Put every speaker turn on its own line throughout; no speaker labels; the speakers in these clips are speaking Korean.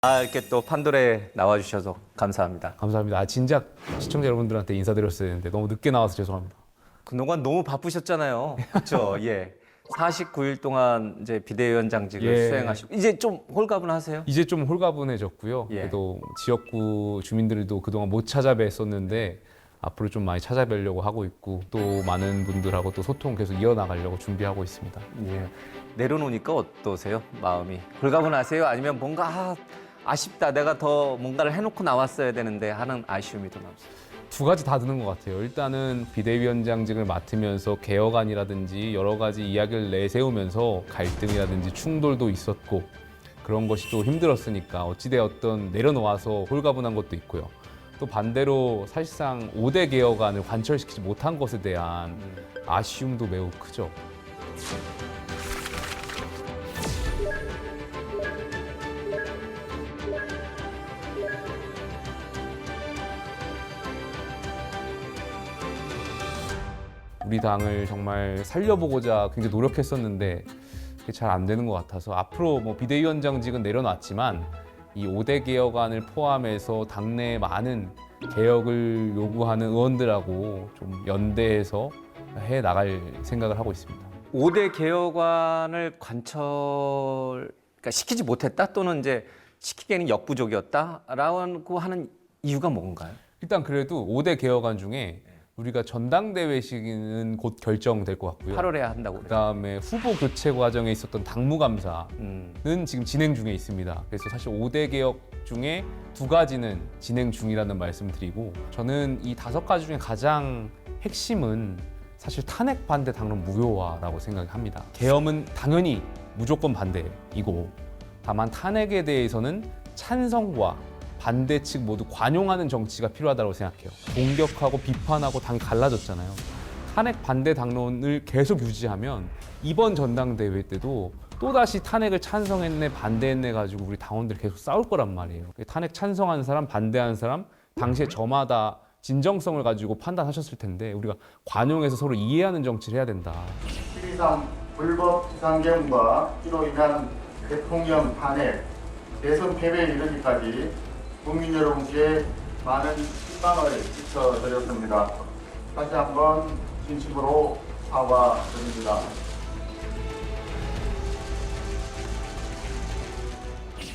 이렇게 또 판도라에 나와주셔서 감사합니다.
감사합니다. 진작 시청자 여러분들한테 인사드렸어야 했는데 너무 늦게 나와서 죄송합니다.
그동안 너무 바쁘셨잖아요. 그렇죠? 예. 49일 동안 이제 비대위원장직을
예.
수행하시고 이제 좀 홀가분하세요?
이제 좀 홀가분해졌고요.
예.
그래도 지역구 주민들도 그동안 못 찾아뵀었는데 앞으로 좀 많이 찾아뵈려고 하고 있고 또 많은 분들하고 또 소통 계속 이어나가려고 준비하고 있습니다.
예. 내려놓으니까 어떠세요? 마음이 홀가분하세요? 아니면 뭔가 아쉽다. 내가 더 뭔가를 해놓고 나왔어야 되는데 하는 아쉬움이 더 남습니다.
두 가지 다 드는 것 같아요. 일단은 비대위원장직을 맡으면서 개혁안이라든지 여러 가지 이야기를 내세우면서 갈등이라든지 충돌도 있었고 그런 것이 또 힘들었으니까 어찌되었든 내려놓아서 홀가분한 것도 있고요. 또 반대로 사실상 5대 개혁안을 관철시키지 못한 것에 대한 아쉬움도 매우 크죠. 우리 당을 정말 살려보고자 굉장히 노력했었는데 그게 잘 안 되는 것 같아서 앞으로 뭐 비대위원장직은 내려놨지만 이 5대 개혁안을 포함해서 당내 많은 개혁을 요구하는 의원들하고 좀 연대해서 해 나갈 생각을 하고 있습니다.
5대 개혁안을 그러니까 시키지 못했다 또는 이제 시키기에는 역부족이었다라고 하는 이유가 뭔가요?
일단 그래도 5대 개혁안 중에 우리가 전당대회 시기는 곧 결정될 것 같고요.
8월에 한다고 그래요.
그다음에 후보 교체 과정에 있었던 당무감사는
음.
지금 진행 중에 있습니다. 그래서 사실 5대 개혁 중에 두 가지는 진행 중이라는 말씀을 드리고 저는 이 5가지 중에 가장 핵심은 사실 탄핵 반대 당론 무효화라고 생각합니다. 계엄은 당연히 무조건 반대이고 다만 탄핵에 대해서는 찬성과 반대 측 모두 관용하는 정치가 필요하다고 생각해요. 공격하고 비판하고 당이 갈라졌잖아요. 탄핵 반대 당론을 계속 유지하면 이번 전당대회 때도 또다시 탄핵을 찬성했네 반대했네 가지고 우리 당원들이 계속 싸울 거란 말이에요. 탄핵 찬성하는 사람 반대하는 사람 당시에 저마다 진정성을 가지고 판단하셨을 텐데 우리가 관용해서 서로 이해하는 정치를 해야 된다.
실의상 불법 비상계엄과 이로 인한 대통령 탄핵, 대선 패배에 이르기까지 국민 여러분께 많은 실망을 끼쳐드렸습니다. 다시 한번 진심으로 사과드립니다.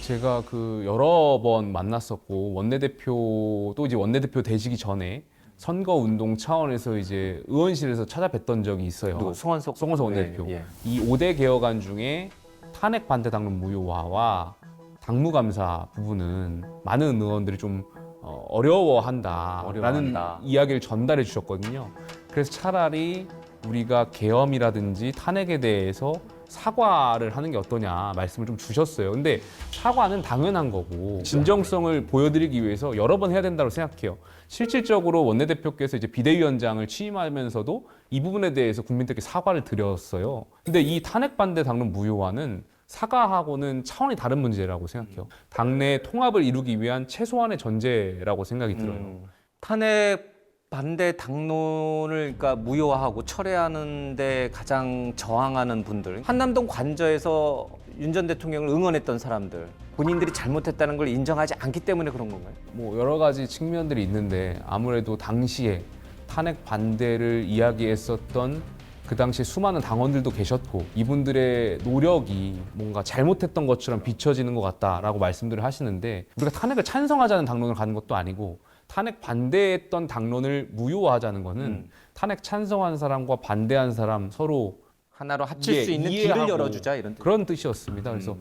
제가 여러 번 만났었고 원내대표도 이제 원내대표 되시기 전에 선거운동 차원에서 이제 의원실에서 찾아뵀던 적이 있어요.
누구? 송원석
원내대표.
예.
이 5대 개혁안 중에 탄핵 반대 당론 무효화와 당무감사 부분은 많은 의원들이 좀 어려워한다라는
어려워한다.
이야기를 전달해 주셨거든요. 그래서 차라리 우리가 계엄이라든지 탄핵에 대해서 사과를 하는 게 어떠냐 말씀을 좀 주셨어요. 근데 사과는 당연한 거고 진정성을 보여드리기 위해서 여러 번 해야 된다고 생각해요. 실질적으로 원내대표께서 이제 비대위원장을 취임하면서도 이 부분에 대해서 국민들께 사과를 드렸어요. 근데 이 탄핵 반대 당론 무효화는 사과하고는 차원이 다른 문제라고 생각해요. 당내 통합을 이루기 위한 최소한의 전제라고 생각이 들어요.
탄핵 반대 당론을 그러니까 무효화하고 철회하는데 가장 저항하는 분들, 한남동 관저에서 윤 전 대통령을 응원했던 사람들, 본인들이 잘못했다는 걸 인정하지 않기 때문에 그런 건가요?
뭐 여러 가지 측면들이 있는데 아무래도 당시에 탄핵 반대를 이야기했었던 그 당시에 수많은 당원들도 계셨고 이분들의 노력이 뭔가 잘못했던 것처럼 비춰지는 것 같다라고 말씀들을 하시는데 우리가 탄핵을 찬성하자는 당론을 가는 것도 아니고 탄핵 반대했던 당론을 무효화하자는 거는 탄핵 찬성한 사람과 반대한 사람 서로
하나로 합칠 수 있는 길을
이해하고
열어주자 이런 뜻.
그런 뜻이었습니다. 그래서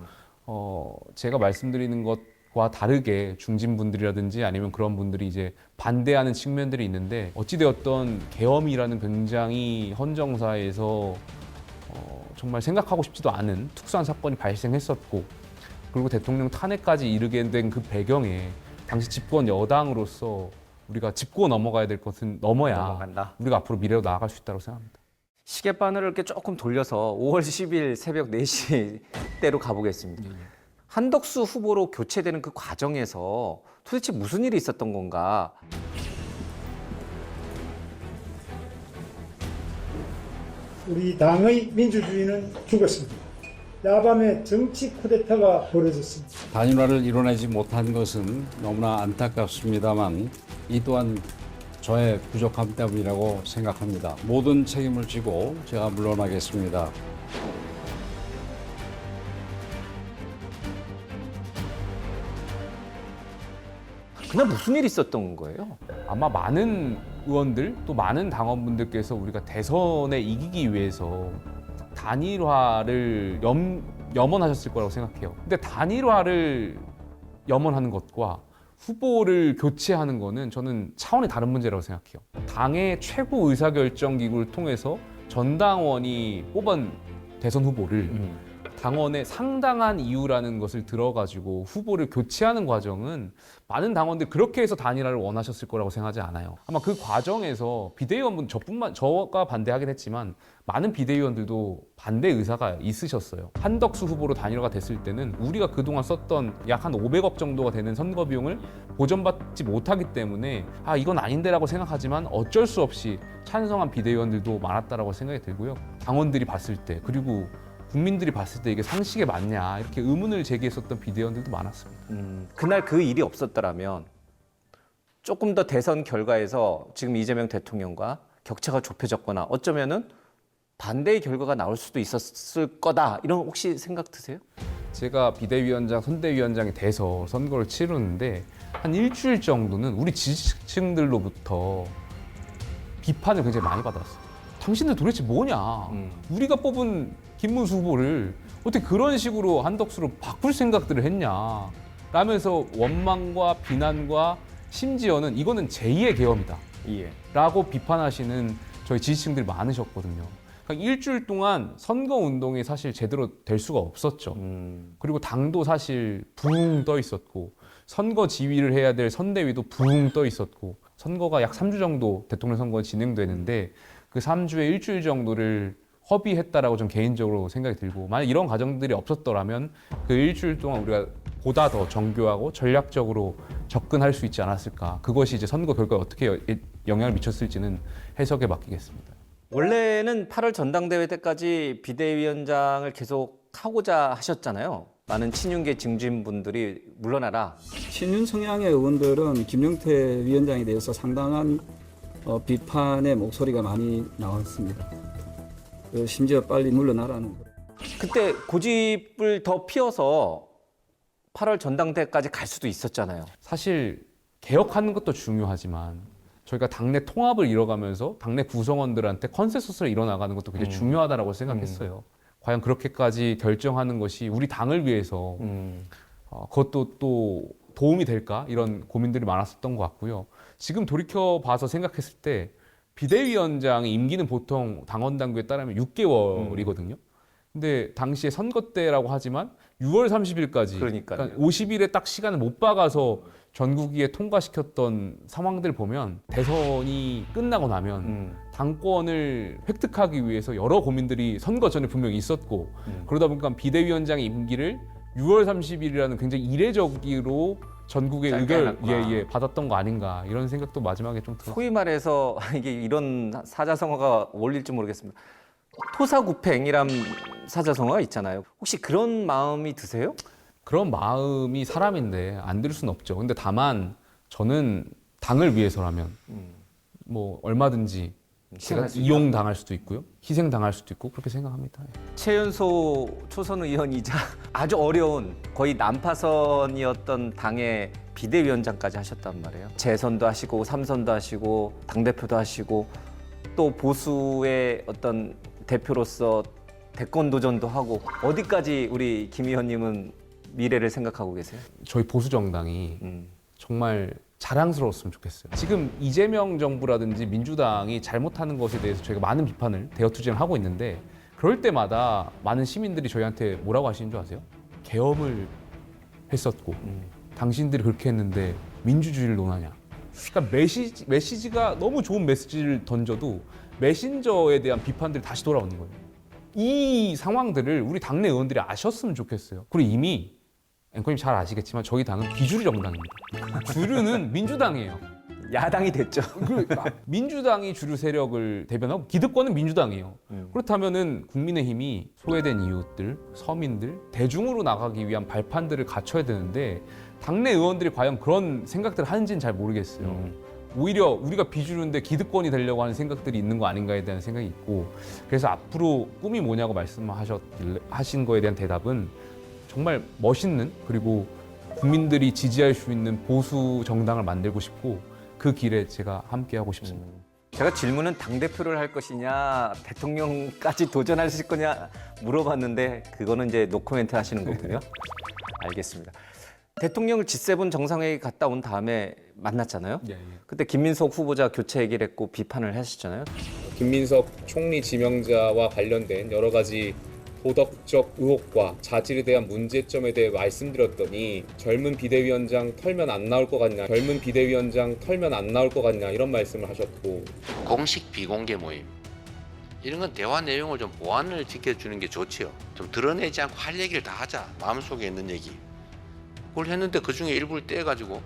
제가 말씀드리는 것과 다르게 중진분들이라든지 아니면 그런 분들이 이제 반대하는 측면들이 있는데 어찌되었던 계엄이라는 굉장히 헌정사에서 정말 생각하고 싶지도 않은 특수한 사건이 발생했었고 그리고 대통령 탄핵까지 이르게 된 그 배경에 당시 집권 여당으로서 우리가 짚고 넘어가야 될 것은
넘어간다.
우리가 앞으로 미래로 나아갈 수 있다고 생각합니다.
시계바늘을 이렇게 조금 돌려서 5월 10일 새벽 4시 때로 가보겠습니다. 한덕수 후보로 교체되는 그 과정에서 도대체 무슨 일이 있었던 건가?
우리 당의 민주주의는 죽었습니다. 야밤에 정치 쿠데타가 벌어졌습니다.
단일화를 이뤄내지 못한 것은 너무나 안타깝습니다만 이 또한 저의 부족함 때문이라고 생각합니다. 모든 책임을 지고 제가 물러나겠습니다.
그날 무슨 일이 있었던 거예요?
아마 많은 의원들 또 많은 당원분들께서 우리가 대선에 이기기 위해서 단일화를 염원하셨을 거라고 생각해요. 근데 단일화를 염원하는 것과 후보를 교체하는 거는 저는 차원이 다른 문제라고 생각해요. 당의 최고 의사결정기구를 통해서 전당원이 뽑은 대선 후보를 당원의 상당한 이유라는 것을 들어가지고 후보를 교체하는 과정은 많은 당원들이 그렇게 해서 단일화를 원하셨을 거라고 생각하지 않아요. 아마 그 과정에서 비대위원분 저가 반대하긴 했지만 많은 비대위원들도 반대 의사가 있으셨어요. 한덕수 후보로 단일화가 됐을 때는 우리가 그동안 썼던 약 한 500억 정도가 되는 선거 비용을 보전받지 못하기 때문에 이건 아닌데라고 생각하지만 어쩔 수 없이 찬성한 비대위원들도 많았다라고 생각이 들고요. 당원들이 봤을 때 그리고 국민들이 봤을 때 이게 상식에 맞냐 이렇게 의문을 제기했었던 비대위원들도 많았습니다.
그날 그 일이 없었더라면 조금 더 대선 결과에서 지금 이재명 대통령과 격차가 좁혀졌거나 어쩌면은 반대의 결과가 나올 수도 있었을 거다 이런 혹시 생각 드세요?
제가 비대위원장, 선대위원장이 돼서 선거를 치르는데 한 일주일 정도는 우리 지지층들로부터 비판을 굉장히 많이 받았어요. 당신들 도대체 뭐냐? 우리가 뽑은 김문수 후보를 어떻게 그런 식으로 한덕수로 바꿀 생각들을 했냐? 라면서 원망과 비난과 심지어는 이거는 제2의 계엄이다.
예.
라고 비판하시는 저희 지지층들이 많으셨거든요. 그러니까 일주일 동안 선거운동이 사실 제대로 될 수가 없었죠. 그리고 당도 사실 붕 떠 있었고 선거 지휘를 해야 될 선대위도 붕 떠 있었고 선거가 약 3주 정도 대통령 선거가 진행되는데 그 3주에 일주일 정도를 허비했다라고 좀 개인적으로 생각이 들고 만약 이런 과정들이 없었더라면 그 일주일 동안 우리가 보다 더 정교하고 전략적으로 접근할 수 있지 않았을까. 그것이 이제 선거 결과에 어떻게 영향을 미쳤을지는 해석에 맡기겠습니다.
원래는 8월 전당대회 때까지 비대위원장을 계속 하고자 하셨잖아요. 많은 친윤계 증진분들이 물러나라.
친윤 성향의 의원들은 김용태 위원장에 대해서 상당한 비판의 목소리가 많이 나왔습니다. 심지어 빨리 물러나라는 거.
그때 고집을 더 피워서 8월 전당대회까지 갈 수도 있었잖아요.
사실 개혁하는 것도 중요하지만 저희가 당내 통합을 이뤄가면서 당내 구성원들한테 컨센서스를 이뤄나가는 것도 굉장히 중요하다고 생각했어요. 과연 그렇게까지 결정하는 것이 우리 당을 위해서 그것도 또 도움이 될까? 이런 고민들이 많았었던 것 같고요. 지금 돌이켜봐서 생각했을 때 비대위원장의 임기는 보통 당원 당규에 따르면 6개월이거든요. 근데 당시에 선거 때라고 하지만 6월 30일까지 그러니까 50일에 딱 시간을 못 박아서 전국위에 통과시켰던 상황들 보면 대선이 끝나고 나면 당권을 획득하기 위해서 여러 고민들이 선거 전에 분명히 있었고 그러다 보니까 비대위원장의 임기를 6월 30일이라는 굉장히 이례적으로 전국의 의결 받았던 거 아닌가 이런 생각도 마지막에 좀 들었어요.
소위 말해서 이게 이런 사자성어가 어울릴지 모르겠습니다. 토사구팽이란 사자성어가 있잖아요. 혹시 그런 마음이 드세요?
그런 마음이 사람인데 안 들 수는 없죠. 근데 다만 저는 당을 위해서라면 뭐 얼마든지 제가 이용당할 수도 있고요. 희생당할 수도 있고 그렇게 생각합니다.
최연소 초선 의원이자 아주 어려운 거의 난파선이었던 당의 비대위원장까지 하셨단 말이에요. 재선도 하시고 3선도 하시고 당대표도 하시고 또 보수의 어떤 대표로서 대권 도전도 하고 어디까지 우리 김 의원님은 미래를 생각하고 계세요?
저희 보수 정당이 정말 자랑스러웠으면 좋겠어요. 지금 이재명 정부라든지 민주당이 잘못하는 것에 대해서 저희가 많은 비판을 대어투쟁을 하고 있는데 그럴 때마다 많은 시민들이 저희한테 뭐라고 하시는 줄 아세요? 계엄을 했었고 당신들이 그렇게 했는데 민주주의를 논하냐. 그러니까 메시지가 너무 좋은 메시지를 던져도 메신저에 대한 비판들이 다시 돌아오는 거예요. 이 상황들을 우리 당내 의원들이 아셨으면 좋겠어요. 그리고 이미 앵커님 잘 아시겠지만 저희 당은 비주류 정당입니다. 주류는 민주당이에요.
야당이 됐죠.
민주당이 주류 세력을 대변하고 기득권은 민주당이에요. 그렇다면은 국민의힘이 소외된 이웃들, 서민들, 대중으로 나가기 위한 발판들을 갖춰야 되는데 당내 의원들이 과연 그런 생각들을 하는지는 잘 모르겠어요. 오히려 우리가 비주류인데 기득권이 되려고 하는 생각들이 있는 거 아닌가에 대한 생각이 있고, 그래서 앞으로 꿈이 뭐냐고 말씀하신 거에 대한 대답은 정말 멋있는, 그리고 국민들이 지지할 수 있는 보수 정당을 만들고 싶고, 그 길에 제가 함께 하고 싶습니다.
제가 질문은 당대표를 할 것이냐 대통령까지 도전하실 거냐 물어봤는데 그거는 이제 노코멘트 하시는 거고요. 알겠습니다. 대통령을 G7 정상회의 갔다 온 다음에 만났잖아요.
예, 예.
그때 김민석 후보자 교체 얘기를 했고 비판을 하셨잖아요.
김민석 총리 지명자와 관련된 여러 가지 도덕적 의혹과 자질에 대한 문제점에 대해 말씀드렸더니 젊은 비대위원장 털면 안 나올 것 같냐, 젊은 비대위원장 털면 안 나올 것 같냐 이런 말씀을 하셨고,
공식 비공개 모임 이런 건 대화 내용을 좀 보완을 지켜주는 게 좋지요. 좀 드러내지 않고 할 얘기를 다 하자. 마음속에 있는 얘기. 그걸 했는데 그중에 일부를 떼가지고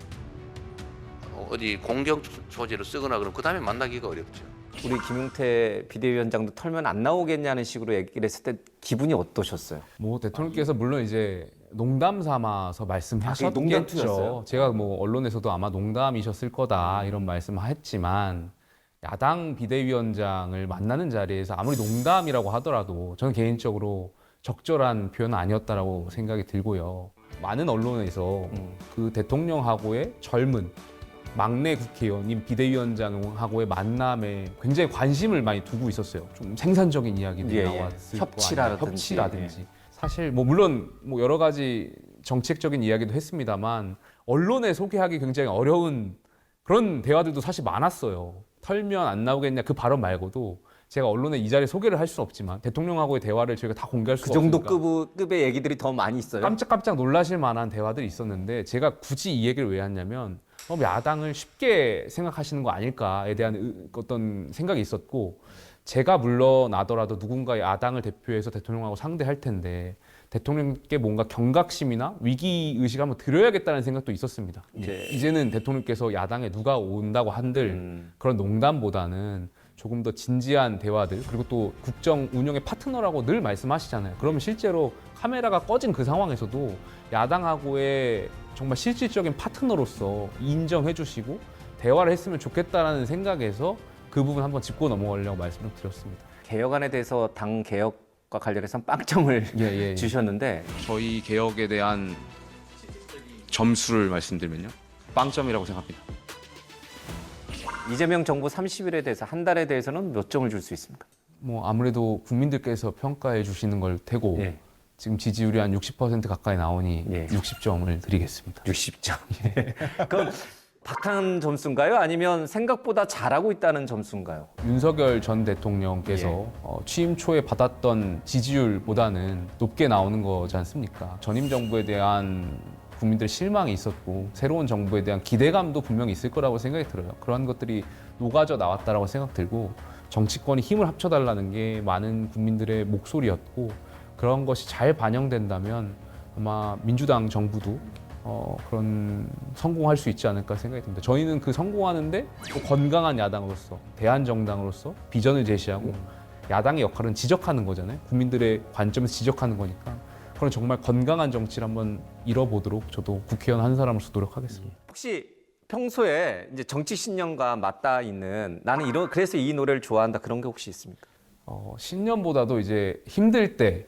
어디 공격 소재로 쓰거나 그러면 그 다음에 만나기가 어렵죠.
우리 김용태 비대위원장도 털면 안 나오겠냐는 식으로 얘기를 했을 때 기분이 어떠셨어요?
뭐 대통령께서 물론 이제 농담 삼아서 말씀하셨겠죠.
농담투였어요?
제가 뭐 언론에서도 아마 농담이셨을 거다 이런 말씀을 했지만, 야당 비대위원장을 만나는 자리에서 아무리 농담이라고 하더라도 저는 개인적으로 적절한 표현은 아니었다라고 생각이 들고요. 많은 언론에서 그 대통령하고의 젊은 막내 국회의원님 비대위원장하고의 만남에 굉장히 관심을 많이 두고 있었어요. 좀 생산적인 이야기들이
예, 예.
나왔을 거
협치라든지.
아니에요. 협치라든지. 사실 뭐 물론 뭐 여러 가지 정책적인 이야기도 했습니다만 언론에 소개하기 굉장히 어려운 그런 대화들도 사실 많았어요. 털면 안 나오겠냐 그 발언 말고도 제가 언론에 이 자리에 소개를 할 수는 없지만 대통령하고의 대화를 저희가 다 공개할
그
수가
정도
없으니까
급의 얘기들이 더 많이 있어요.
깜짝깜짝 놀라실 만한 대화들이 있었는데, 제가 굳이 이 얘기를 왜 했냐면 야당을 쉽게 생각하시는 거 아닐까에 대한 어떤 생각이 있었고, 제가 물러나더라도 누군가 야당을 대표해서 대통령하고 상대할 텐데 대통령께 뭔가 경각심이나 위기의식을 한번 드려야겠다는 생각도 있었습니다. 이제는 대통령께서 야당에 누가 온다고 한들 그런 농담보다는 조금 더 진지한 대화들, 그리고 또 국정 운영의 파트너라고 늘 말씀하시잖아요. 그러면 실제로 카메라가 꺼진 그 상황에서도 야당하고의 정말 실질적인 파트너로서 인정해 주시고 대화를 했으면 좋겠다라는 생각에서 그 부분 한번 짚고 넘어가려고 말씀을 드렸습니다.
개혁안에 대해서 당 개혁과 관련해서 빵점을
예.
주셨는데
저희 개혁에 대한 점수를 말씀드리면요, 빵점이라고 생각합니다.
이재명 정부 30일에 대해서 한 달에 대해서는 몇 점을 줄 수 있습니까?
뭐 아무래도 국민들께서 평가해 주시는 걸 테고
예.
지금 지지율이 한 60% 가까이 나오니
예.
60점을 드리겠습니다.
60점. 그럼 박한 점수인가요? 아니면 생각보다 잘하고 있다는 점수인가요?
윤석열 전 대통령께서
예.
취임 초에 받았던 지지율보다는 높게 나오는 거지 않습니까? 전임 정부에 대한 국민들의 실망이 있었고 새로운 정부에 대한 기대감도 분명히 있을 거라고 생각이 들어요. 그런 것들이 녹아져 나왔다라고 생각 들고, 정치권이 힘을 합쳐달라는 게 많은 국민들의 목소리였고, 그런 것이 잘 반영된다면 아마 민주당 정부도 그런 성공할 수 있지 않을까 생각이 듭니다. 저희는 그 성공하는데 또 건강한 야당으로서, 대한정당으로서 비전을 제시하고 야당의 역할은 지적하는 거잖아요. 국민들의 관점에서 지적하는 거니까. 그런 정말 건강한 정치를 한번 이뤄보도록 저도 국회의원 한 사람으로서 노력하겠습니다.
혹시 평소에 이제 정치 신념과 맞닿아 있는 나는 그래서 이 노래를 좋아한다 그런 게 혹시 있습니까?
신년보다도 이제 힘들 때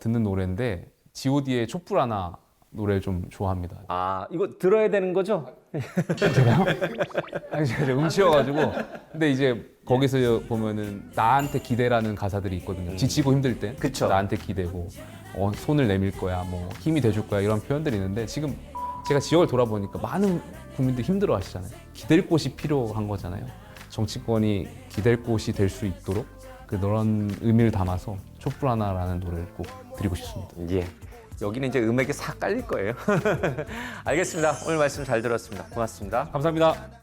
듣는 노래인데 G.O.D의 촛불 하나 노래 좀 좋아합니다.
아, 이거 들어야 되는 거죠?
아니, 제가 음치여가지고. 근데 이제 거기서 보면은 나한테 기대라는 가사들이 있거든요. 지치고 힘들 때
그쵸.
나한테 기대고 손을 내밀 거야, 뭐 힘이 돼줄 거야 이런 표현들이 있는데, 지금 제가 지역을 돌아보니까 많은 국민들이 힘들어 하시잖아요. 기댈 곳이 필요한 거잖아요. 정치권이 기댈 곳이 될 수 있도록 그런 의미를 담아서 촛불 하나라는 노래를 꼭 드리고 싶습니다.
예. 여기는 이제 음악이 싹 깔릴 거예요. 알겠습니다. 오늘 말씀 잘 들었습니다. 고맙습니다.
감사합니다.